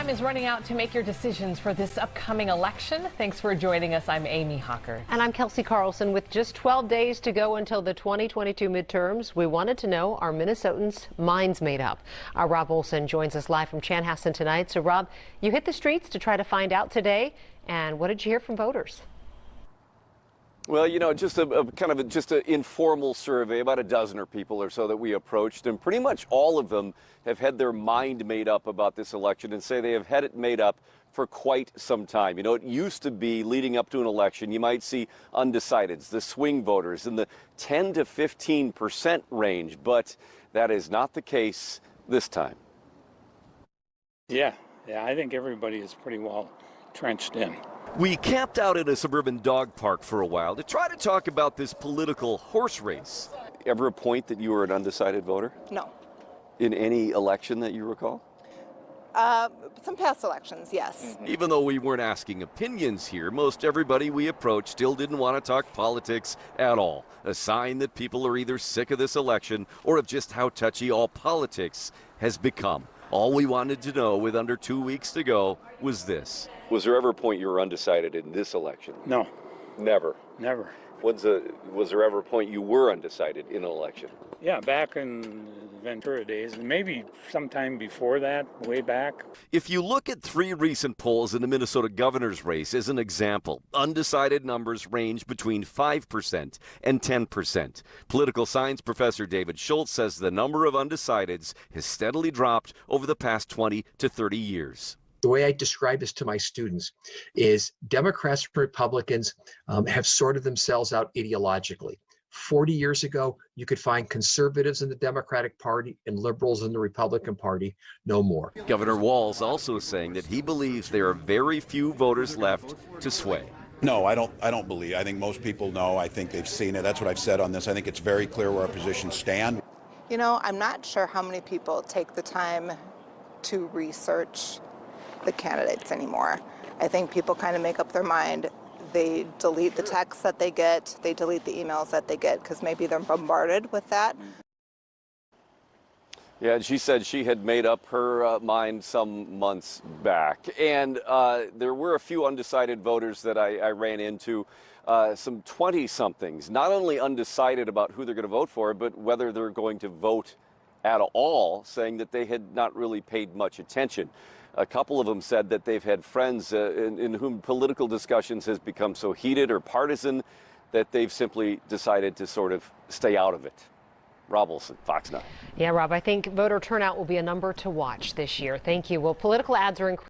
time is running out to make your decisions for this upcoming election. Thanks for joining us. I'm Amy Hawker. And I'm Kelsey Carlson. With just 12 days to go until the 2022 midterms, we wanted to know, are Minnesotans' minds made up? Our Rob Olson joins us live from Chanhassen tonight. So Rob, you hit the streets to try to find out today. And what did you hear from voters? Well, you know, just an informal survey, about a dozen or people or so that we approached, and pretty much all of them have had their mind made up about this election and say they have had it made up for quite some time. You know, it used to be leading up to an election, you might see undecideds, the swing voters in the 10 to 15% range, but that is not the case this time. Yeah, I think everybody is pretty well trenched in. We camped out at a suburban dog park for a while to try to talk about this political horse race. Ever a point that you were an undecided voter? No. In any election that you recall? Some past elections, yes. Even though we weren't asking opinions here, most everybody we approached still didn't want to talk politics at all. A sign that people are either sick of this election or of just how touchy all politics has become. All we wanted to know with under 2 weeks to go was this. Was there ever a point you were undecided in this election? No. Never? Never. Was there ever a point you were undecided in an election? Yeah, back in the Ventura days, and maybe sometime before that, way back. If you look at 3 recent polls in the Minnesota governor's race as an example, undecided numbers range between 5% and 10%. Political science professor David Schultz says the number of undecideds has steadily dropped over the past 20 to 30 years. The way I describe this to my students is Democrats and Republicans have sorted themselves out ideologically. 40 years ago, you could find conservatives in the Democratic Party and liberals in the Republican Party. No more. Governor Walz also saying that he believes there are very few voters left to sway. No, I don't believe. I think most people know. I think they've seen it. That's what I've said on this. I think it's very clear where our positions stand. You know, I'm not sure how many people take the time to research the candidates anymore. I think people kind of make up their mind. They delete the texts that they get, they delete the emails that they get because maybe they're bombarded with that. Yeah, she said she had made up her mind some months back. And there were a few undecided voters that I ran into, some 20-somethings, not only undecided about who they're going to vote for, but whether they're going to vote at all, saying that they had not really paid much attention. A couple of them said that they've had friends in whom political discussions has become so heated or partisan that they've simply decided to sort of stay out of it. Rob Olson, Fox 9. Yeah, Rob, I think voter turnout will be a number to watch this year. Thank you. Well, political ads are increasing.